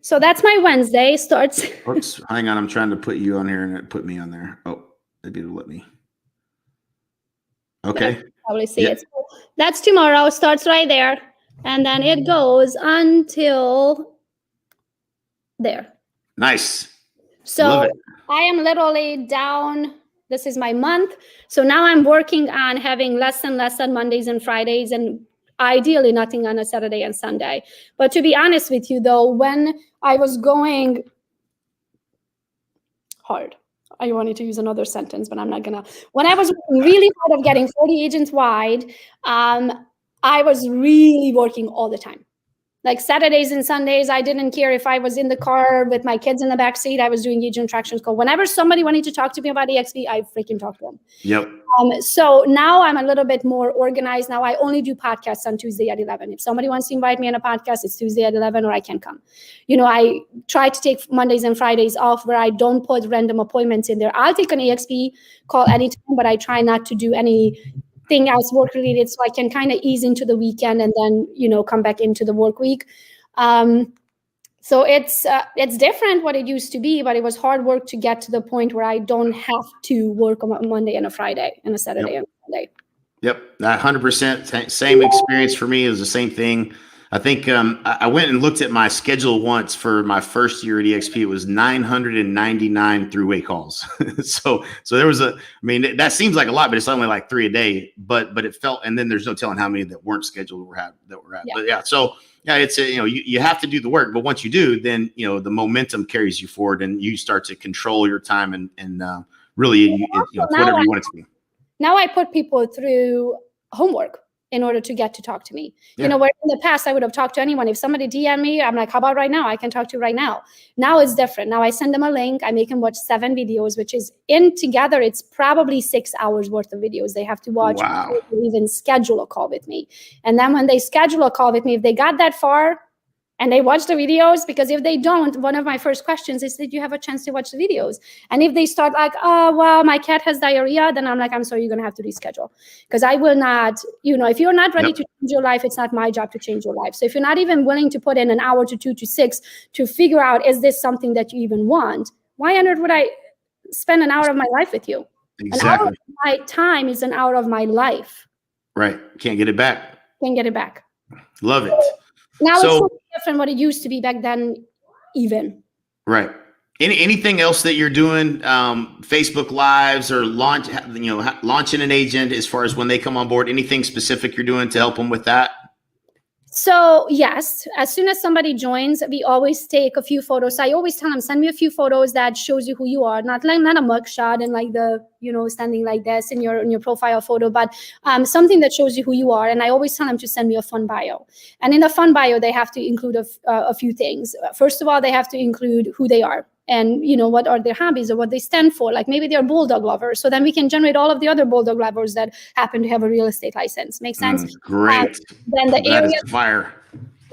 So that's my Wednesday. Starts. Oops, hang on. I'm trying to put you on here and it put me on there. Oh, maybe it'll let me. Okay. Probably see it. So that's tomorrow. Starts right there, and then it goes until there. Nice. So I am literally down. This is my month. So now I'm working on having less and less on Mondays and Fridays, and ideally nothing on a Saturday and Sunday. But to be honest with you, though, when I was going hard, I wanted to use another sentence, but I'm not gonna. When I was working really hard of getting 40 agents wide, I was really working all the time. Like Saturdays and Sundays, I didn't care if I was in the car with my kids in the back seat. I was doing agent attractions call. Whenever somebody wanted to talk to me about EXP, I freaking talked to them. Yep. So now I'm a little bit more organized. Now I only do podcasts on Tuesday at 11. If somebody wants to invite me on a podcast, it's Tuesday at 11 or I can come. You know, I try to take Mondays and Fridays off where I don't put random appointments in there. I'll take an EXP call anytime, but I try not to do anything else work related, so I can kind of ease into the weekend and then, you know, come back into the work week. So it's different what it used to be, but it was hard work to get to the point where I don't have to work on a Monday and a Friday and a Saturday and a Sunday. Yep, 100%. Same experience for me. It was the same thing. I think I went and looked at my schedule once for my first year at EXP. It was 999 throughway calls. so there was I mean, that seems like a lot, but it's only like 3 a day. But it felt, and then there's no telling how many that weren't scheduled that were at. Yeah. But yeah, so yeah, it's you have to do the work, but once you do, then the momentum carries you forward, and you start to control your time and really it's whatever you want it to be. Now I put people through homework in order to get to talk to me. You know, where in the past I would have talked to anyone. If somebody DM me, I'm like, how about right now? I can talk to you right now. Now it's different. Now I send them a link. I make them watch 7 videos, which is together, it's probably 6 hours worth of videos they have to watch. Wow. Before they even schedule a call with me. And then when they schedule a call with me, if they got that far and they watch the videos, because if they don't, one of my first questions is, did you have a chance to watch the videos? And if they start like, oh, well, my cat has diarrhea, then I'm like, I'm sorry, you're going to have to reschedule. Because I will not, if you're not ready to change your life, it's not my job to change your life. So if you're not even willing to put in an hour to 2 to 6 to figure out, is this something that you even want? Why on earth would I spend an hour of my life with you? Exactly. An hour of my time is an hour of my life. Right. Can't get it back. Can't get it back. Love it. Now it's so different what it used to be back then, even. Right. Anything else that you're doing, Facebook Lives or launching an agent as far as when they come on board? Anything specific you're doing to help them with that? So yes, as soon as somebody joins, we always take a few photos. I always tell them, send me a few photos that shows you who you are, not a mugshot and like the, standing like this in your profile photo, but something that shows you who you are. And I always tell them to send me a fun bio. And in the fun bio, they have to include a few things. First of all, they have to include who they are. And, what are their hobbies or what they stand for? Like maybe they're bulldog lovers. So then we can generate all of the other bulldog lovers that happen to have a real estate license. Make sense? Great. Then the that area, is fire.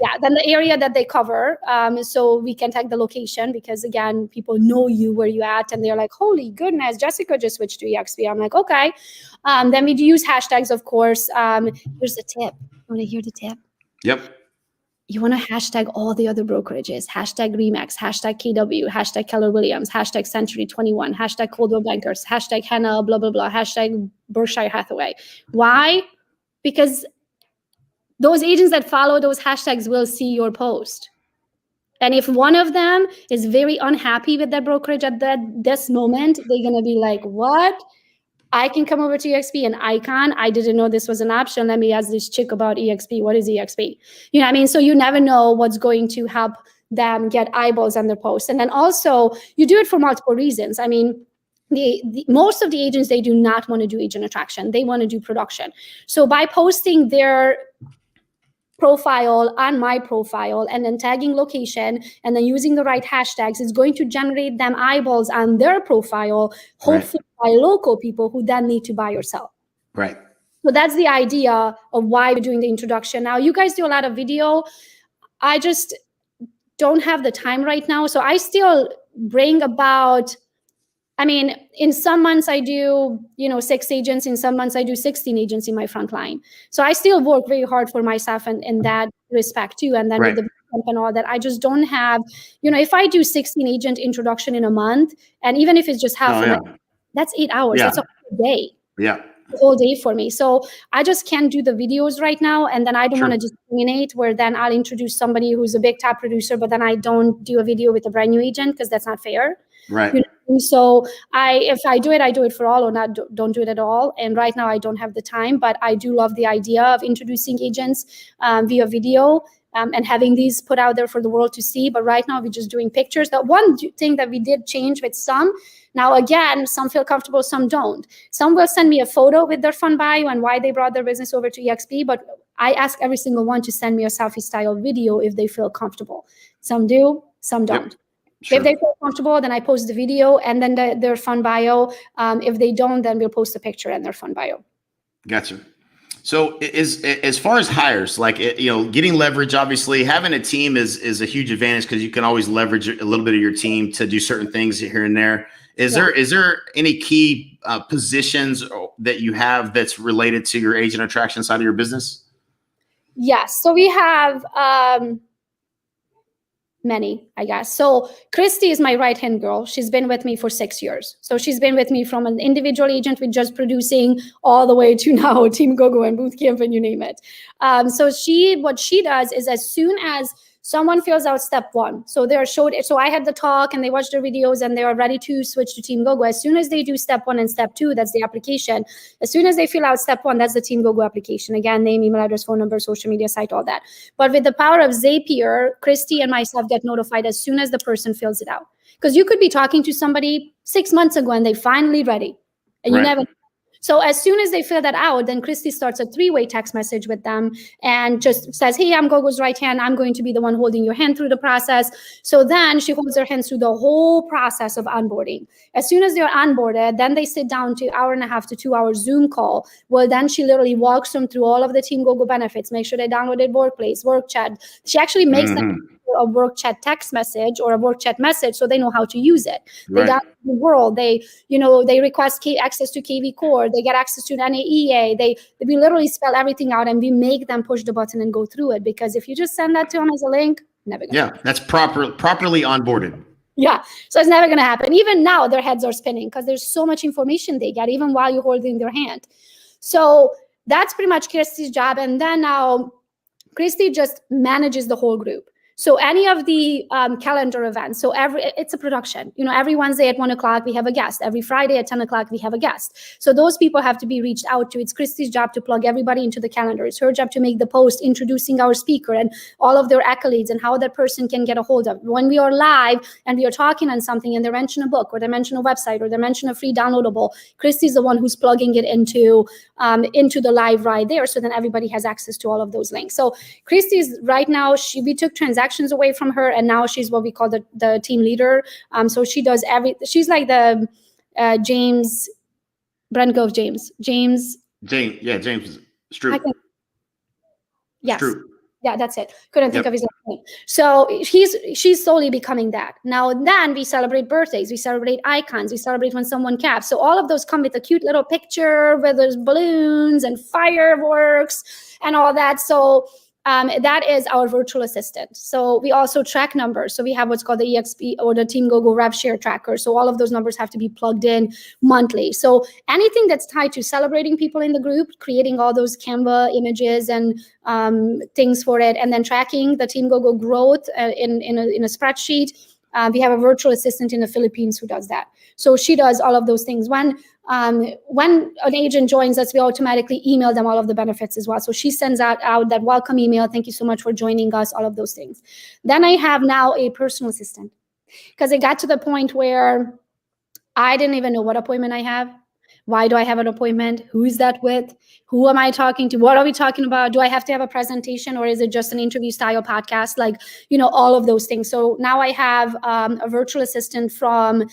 Yeah. Then the area that they cover. So we can tag the location because, again, people know you where you're at. And they're like, holy goodness, Jessica just switched to EXP. I'm like, okay. Then we do use hashtags, of course. Here's the tip. Want to hear the tip? Yep. You want to hashtag all the other brokerages, hashtag Remax, hashtag KW, hashtag Keller Williams, hashtag Century 21, hashtag Coldwell Bankers, hashtag Hannah, blah, blah, blah, hashtag Berkshire Hathaway. Why? Because those agents that follow those hashtags will see your post. And if one of them is very unhappy with their brokerage at this moment, they're going to be like, what? I can come over to EXP and Icon. I didn't know this was an option. Let me ask this chick about EXP. What is EXP? You know what I mean? So you never know what's going to help them get eyeballs on their post. And then also you do it for multiple reasons. I mean, most of the agents, they do not want to do agent attraction. They want to do production. So by posting their profile on my profile and then tagging location and then using the right hashtags, is going to generate them eyeballs on their profile, hopefully by local people who then need to buy or sell. Right. So that's the idea of why we're doing the introduction. Now, you guys do a lot of video. I just don't have the time right now. So I still bring about, I mean, in some months I do, 6 agents. In some months I do 16 agents in my front line. So I still work very hard for myself in that respect too. And then Right. with the and all that, I just don't have, if I do 16 agent introduction in a month, and even if it's just half an hour, that's 8 hours. Yeah. That's a whole day. Yeah. The whole day for me. So I just can't do the videos right now. And then I don't want to discriminate where then I'll introduce somebody who's a big top producer, but then I don't do a video with a brand new agent because that's not fair. Right. So if I do it for all, or not, don't do it at all. And right now I don't have the time, but I do love the idea of introducing agents via video. And having these put out there for the world to see. But right now we're just doing pictures. The one thing that we did change with some, now again, some feel comfortable, some don't. Some will send me a photo with their fun bio and why they brought their business over to EXP, but I ask every single one to send me a selfie style video if they feel comfortable. Some do, some don't. Yep. Sure. If they feel comfortable, then I post the video and then their fun bio. If they don't, then we'll post a picture and their fun bio. Gotcha. So as far as hires, like, getting leverage, obviously having a team is a huge advantage because you can always leverage a little bit of your team to do certain things here and there. Is there any key positions that you have that's related to your agent attraction side of your business? Yes. So we have many, I guess. So Christy is my right-hand girl. She's been with me for 6 years. So she's been with me from an individual agent with just producing all the way to now Team Gogo and Boot Camp and you name it. So what she does is as soon as someone fills out step 1, so they're showed it. So I had the talk and they watched the videos and they are ready to switch to Team Gogo. As soon as they do step 1 and step 2, that's the application. As soon as they fill out step 1, that's the Team Gogo application. Again, name, email address, phone number, social media site, all that. But with the power of Zapier, Christy and myself get notified as soon as the person fills it out. Because you could be talking to somebody 6 months ago and they finally ready. And you never. So as soon as they fill that out, then Christy starts a 3-way text message with them and just says, hey, I'm Gogo's right hand. I'm going to be the one holding your hand through the process. So then she holds their hands through the whole process of onboarding. As soon as they're onboarded, then they sit down to 1.5 to 2 hour Zoom call. Well, then she literally walks them through all of the Team Gogo benefits, make sure they downloaded Workplace, Work Chat. She actually makes them a work chat text message or a work chat message so they know how to use it. They download the world. They request access to KV Core. They get access to an NAEA. We literally spell everything out and we make them push the button and go through it. Because if you just send that to them as a link, never gonna happen. That's properly onboarded. Yeah. So it's never going to happen. Even now their heads are spinning because there's so much information they get even while you're holding their hand. So that's pretty much Christy's job. And then now Christy just manages the whole group. So any of the calendar events, so it's a production, every Wednesday at 1:00, we have a guest. Every Friday at 10:00, we have a guest. So those people have to be reached out to. It's Christy's job to plug everybody into the calendar. It's her job to make the post introducing our speaker and all of their accolades and how that person can get a hold of. When we are live and we are talking on something and they mention a book or they mention a website or they mention a free downloadable, Christy's the one who's plugging it into the live right there. So then everybody has access to all of those links. So Christy's right now, we took transactions away from her, and now she's what we call the team leader. So she does she's like the James Brentgrove James Stroop. Yes. Stroop. Yeah, that's it. Couldn't think of his name. So she's solely becoming that. Now then we celebrate birthdays, we celebrate icons, we celebrate when someone caps. So all of those come with a cute little picture where there's balloons and fireworks and all that. So that is our virtual assistant. So we also track numbers. So we have what's called the EXP or the Team Gogo Rev Share Tracker. So all of those numbers have to be plugged in monthly. So anything that's tied to celebrating people in the group, creating all those Canva images and things for it, and then tracking the Team Gogo growth in a spreadsheet. We have a virtual assistant in the Philippines who does that. So she does all of those things. When an agent joins us, we automatically email them all of the benefits as well. So she sends out that welcome email. Thank you so much for joining us, all of those things. Then I have now a personal assistant because it got to the point where I didn't even know what appointment I have. Why do I have an appointment? Who is that with? Who am I talking to? What are we talking about? Do I have to have a presentation or is it just an interview style podcast? Like, all of those things. So now I have a virtual assistant from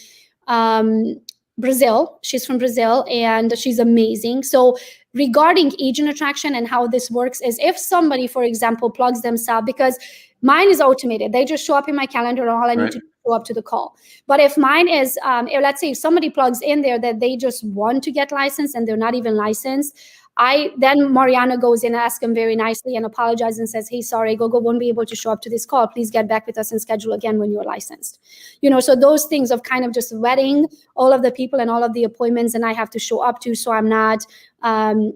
Brazil. She's from Brazil and she's amazing. So regarding agent attraction and how this works is if somebody, for example, plugs themselves, because Mine is automated. They just show up in my calendar, and all I need to do is show up to the call. But if mine is, let's say if somebody plugs in there that they just want to get licensed and they're not even licensed, then Mariana goes in and asks them very nicely and apologizes and says, hey, sorry, Gogo won't be able to show up to this call. Please get back with us and schedule again when you're licensed. So those things of kind of just vetting all of the people and all of the appointments, and I have to show up to, so I'm not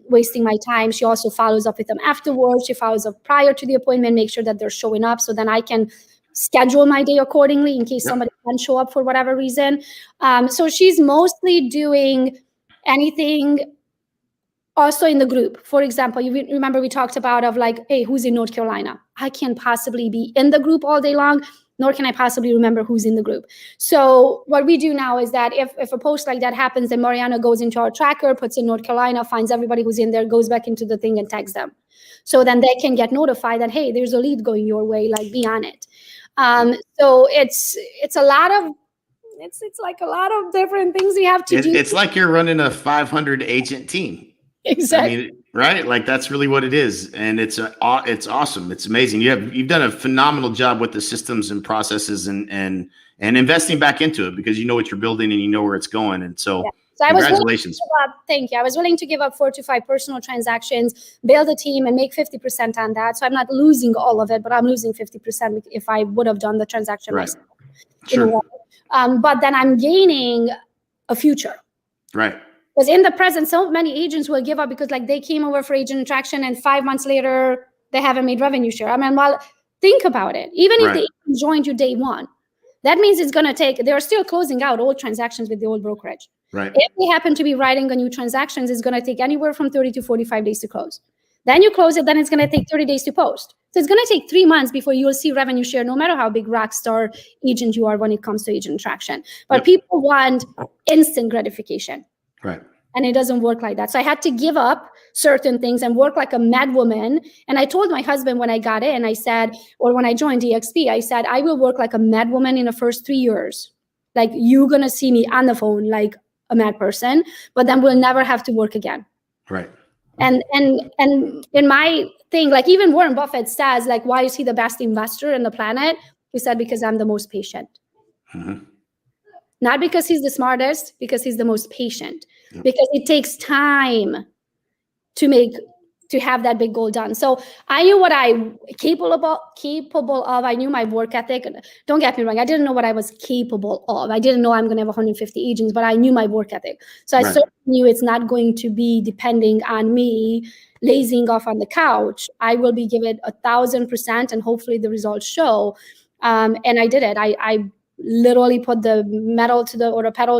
wasting my time. She also follows up with them afterwards. She follows up prior to the appointment, make sure that they're showing up, so then I can schedule my day accordingly in case somebody can't show up for whatever reason. So she's mostly doing anything also in the group. For example, you remember we talked about of like, hey, who's in North Carolina? I can't possibly be in the group all day long, nor can I possibly remember who's in the group. So what we do now is that if a post like that happens, then Mariana goes into our tracker, puts in North Carolina, finds everybody who's in there, goes back into the thing and tags them. So then they can get notified that, hey, there's a lead going your way, like be on it. So it's a lot of, it's like a lot of different things we have to do. It's like you're running a 500 agent team. Exactly. I mean, right? Like that's really what it is, and it's awesome. It's amazing. You've done a phenomenal job with the systems and processes and investing back into it, because you know what you're building and you know where it's going. And so, congratulations. Thank you. I was willing to give up 4 to 5 personal transactions, build a team, and make 50% on that. So I'm not losing all of it, but I'm losing 50% if I would have done the transaction myself. Sure. But then I'm gaining a future. Right. Because in the present, so many agents will give up because like they came over for agent attraction and 5 months later, they haven't made revenue share. I mean, well, think about it. Even if they joined you day one, that means it's going to take, they're still closing out old transactions with the old brokerage. Right. If they happen to be writing a new transactions, it's going to take anywhere from 30 to 45 days to close. Then you close it, then it's going to take 30 days to post. So it's going to take 3 months before you'll see revenue share, no matter how big rock star agent you are when it comes to agent attraction. But people want instant gratification. Right. And it doesn't work like that. So I had to give up certain things and work like a mad woman. And I told my husband when I got in, I said, or when I joined EXP, I said, I will work like a mad woman in the first 3 years. Like you're going to see me on the phone like a mad person, but then we'll never have to work again. Right. And in my thing, like even Warren Buffett says, like, why is he the best investor in the planet? He said, because I'm the most patient. Mm-hmm. Not because he's the smartest, because he's the most patient. Yep. Because it takes time to have that big goal done. So I knew what I'm capable of. I knew my work ethic. Don't get me wrong. I didn't know what I was capable of. I didn't know I'm going to have 150 agents, but I knew my work ethic. So I certainly knew it's not going to be depending on me lazing off on the couch. I will be given 1,000%, and hopefully the results show. And I did it. I literally put the pedal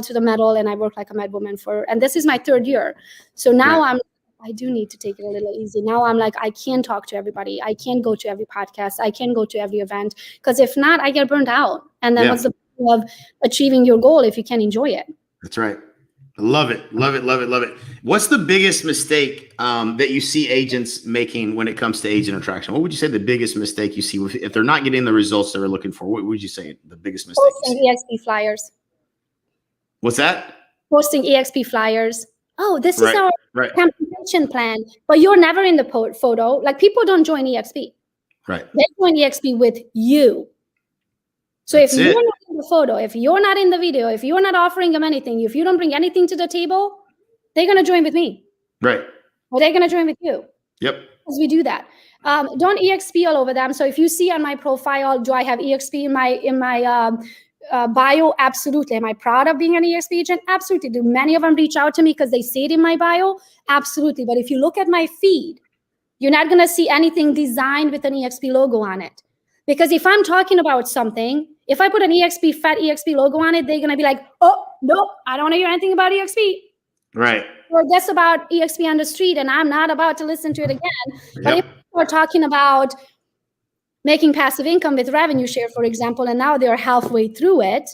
to the metal, and I worked like a mad woman and this is my 3rd year. So now I do need to take it a little easy. Now I'm like, I can't talk to everybody. I can't go to every podcast. I can't go to every event, because if not, I get burned out. And then what's the point of achieving your goal if you can't enjoy it? That's right. Love it. Love it. Love it. Love it. What's the biggest mistake that you see agents making when it comes to agent attraction? What would you say the biggest mistake you see if they're not getting the results they're looking for? What would you say the biggest mistake? Posting EXP flyers. What's that? Posting EXP flyers. Oh, this is our compensation plan, but you're never in the photo. Like people don't join EXP. Right. They join EXP with you. So if you're not in the photo, if you're not in the video, if you're not offering them anything, if you don't bring anything to the table, they're going to join with me. Right. Or they're going to join with you. Yep. Because we do that. Don't EXP all over them. So if you see on my profile, do I have EXP in my bio? Absolutely. Am I proud of being an EXP agent? Absolutely. Do many of them reach out to me because they say it in my bio? Absolutely. But if you look at my feed, you're not going to see anything designed with an EXP logo on it. Because if I'm talking about something, if I put an fat EXP logo on it, they're going to be like, oh, nope, I don't want to hear anything about EXP. Right. Or that's about EXP on the street, and I'm not about to listen to it again. But if we're talking about making passive income with revenue share, for example, and now they're halfway through it,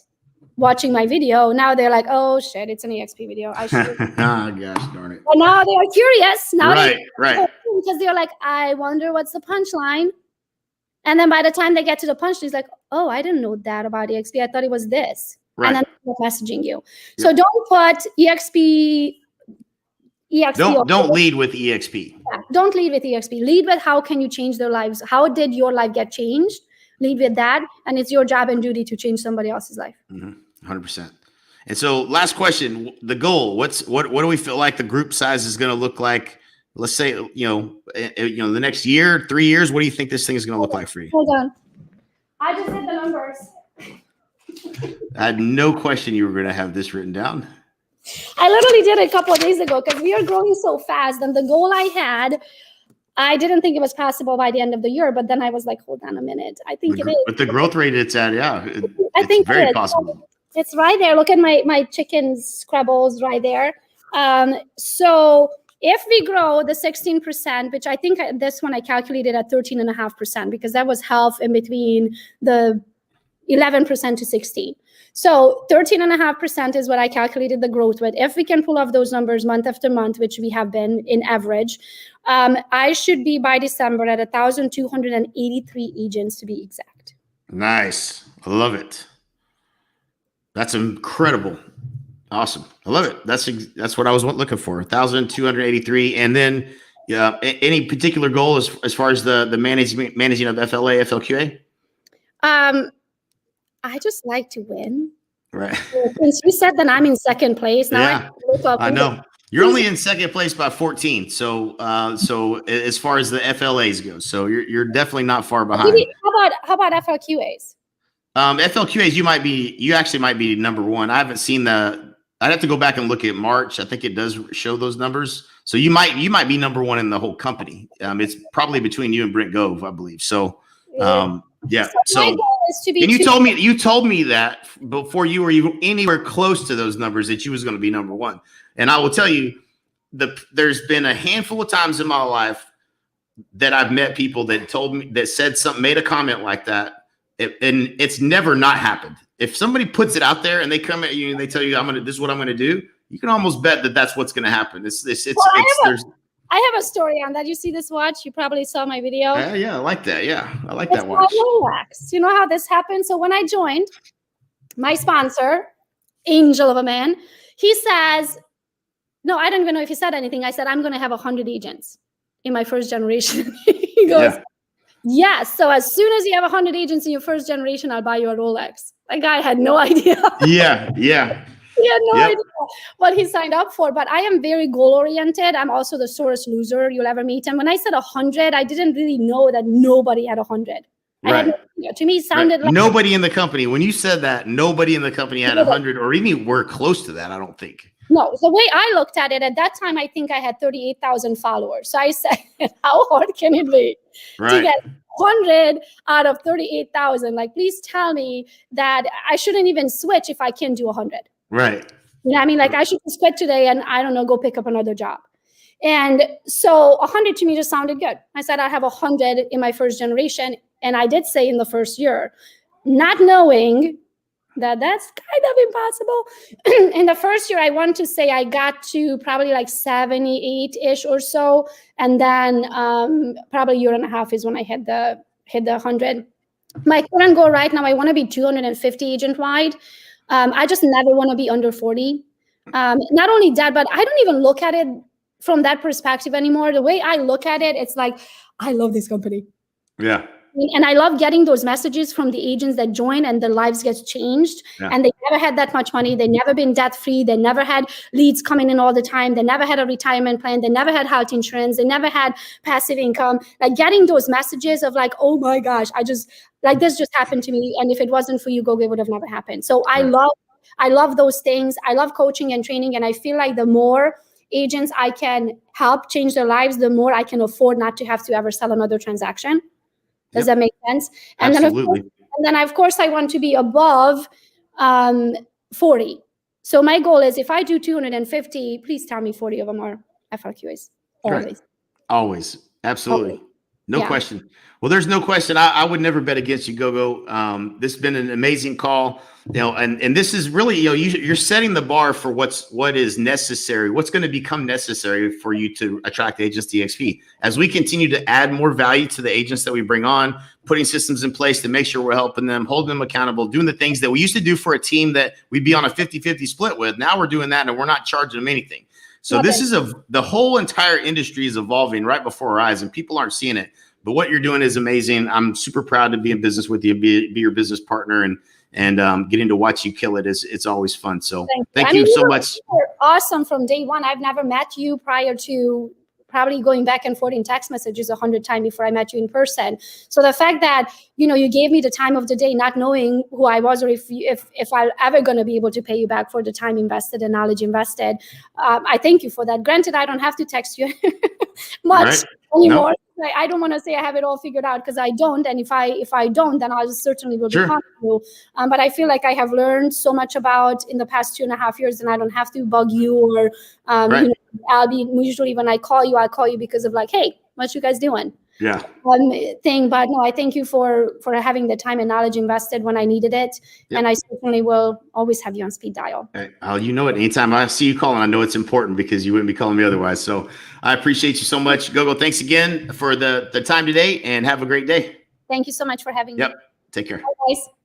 watching my video, now they're like, oh, shit, it's an EXP video. I should. Oh, gosh darn it. But now they are curious. Now right. Because they're like, I wonder what's the punchline. And then by the time they get to the punchline, it's like, oh, I didn't know that about EXP. I thought it was this. Right. And then they're messaging you. Yep. So don't put EXP. Don't lead with EXP. Yeah, don't lead with EXP. Lead with how can you change their lives? How did your life get changed lead with that. And it's your job and duty to change somebody else's life. 100%. And so last question, the goal, what do we feel like the group size is going to look like? Let's say, the next year, 3 years, what do you think this thing is going to look like for you? Hold on. I just did the numbers. I had no question you were going to have this written down. I literally did it a couple of days ago because we are growing so fast. And the goal I had, I didn't think it was possible by the end of the year, but then I was like, hold on a minute. I think it is. But the growth rate it's at, I think it's very possible. It's right there. Look at my chicken scrabbles right there. So if we grow the 16%, which I think this one I calculated at 13.5%, because that was half in between the 11% to 16. So 13.5% is what I calculated the growth with. If we can pull off those numbers month after month, which we have been in average, I should be by December at 1,283 agents to be exact. Nice. I love it. That's incredible. Awesome. I love it. That's what I was looking for. 1,283. And then any particular goal as far as the managing of FLA, FLQA? I just like to win. Right. Since you said that I'm in second place now, yeah, I know. You're only in second place by 14. So as far as the FLAs go, so you're definitely not far behind. How about FLQAs? FLQAs, you actually might be number one. I haven't seen I'd have to go back and look at March. I think it does show those numbers. So you might be number one in the whole company. It's probably between you and Brent Gove, I believe. So yeah. So my goal is to be. And you told me that before you were even anywhere close to those numbers that you was going to be number one. And I will tell you, there's been a handful of times in my life that I've met people that said something, made a comment like that, and it's never not happened. If somebody puts it out there and they come at you and they tell you, this is what I'm going to do, you can almost bet that that's what's going to happen. I have a story on that. You see this watch? You probably saw my video. Yeah, I like that. Yeah, I like that watch. Rolex. You know how this happened? So when I joined, my sponsor, angel of a man, he says, no, I don't even know if he said anything. I said, I'm going to have 100 agents in my first generation. He goes, yes. So as soon as you have 100 agents in your first generation, I'll buy you a Rolex. That guy had no idea. Yeah. He had no idea what he signed up for, but I am very goal-oriented. I'm also the sorest loser you'll ever meet. And when I said 100, I didn't really know that nobody had 100. Right. To me, it sounded like nobody in the company. When you said that, nobody in the company had 100 or even were close to that, I don't think. No, the way I looked at it at that time, I think I had 38,000 followers. So I said, how hard can it be to get 100 out of 38,000? Like, please tell me that I shouldn't even switch if I can do 100. Right. You know what I mean? Like, I should just quit today and, I don't know, go pick up another job. And so 100 to me just sounded good. I said I have 100 in my first generation. And I did say in the first year, not knowing that that's kind of impossible. In the first year, I want to say I got to probably like 78-ish or so. And then probably a year and a half is when I hit the 100. My current goal right now, I want to be 250 agent wide. I just never want to be under 40. Not only that, but I don't even look at it from that perspective anymore. The way I look at it, it's like, I love this company. Yeah. And I love getting those messages from the agents that join and their lives get changed. Yeah. And they never had that much money. They never been debt free. They never had leads coming in all the time. They never had a retirement plan. They never had health insurance. They never had passive income. Like getting those messages of like, oh my gosh, this just happened to me. And if it wasn't for you, Gogo, it would have never happened. So I love those things. I love coaching and training. And I feel like the more agents I can help change their lives, the more I can afford not to have to ever sell another transaction. Does that make sense? And absolutely. Then of course, I want to be above 40. So my goal is if I do 250, please tell me 40 of them are FRQAs. Always. Absolutely. Always. No question. Well, there's no question. I would never bet against you, Gogo. This has been an amazing call. And this is really, you're setting the bar for what is necessary, what's going to become necessary for you to attract agents to EXP. As we continue to add more value to the agents that we bring on, putting systems in place to make sure we're helping them, holding them accountable, doing the things that we used to do for a team that we'd be on a 50-50 split with. Now we're doing that and we're not charging them anything. So this is the whole entire industry is evolving right before our eyes and people aren't seeing it. But what you're doing is amazing. I'm super proud to be in business with you, be your business partner, and getting to watch you kill it it's always fun. So thank you so much. You're awesome from day one. I've never met you prior to probably going back and forth in text messages 100 times before I met you in person. So the fact that, you gave me the time of the day, not knowing who I was or if I'm ever going to be able to pay you back for the time invested and knowledge invested, I thank you for that. Granted, I don't have to text you much anymore. Nope. I don't want to say I have it all figured out, because I don't. And if I don't, then I certainly will be calling you. But I feel like I have learned so much about in the past 2.5 years, and I don't have to bug you or, I'll be usually when I call you, I'll call you because of like, hey, what you guys doing? Yeah. One thing, but no, I thank you for having the time and knowledge invested when I needed it. Yep. And I certainly will always have you on speed dial. Hey, you know it. Anytime I see you calling, I know it's important, because you wouldn't be calling me otherwise. So I appreciate you so much. Gogo, thanks again for the time today, and have a great day. Thank you so much for having me. Yep. Take care. Bye, guys.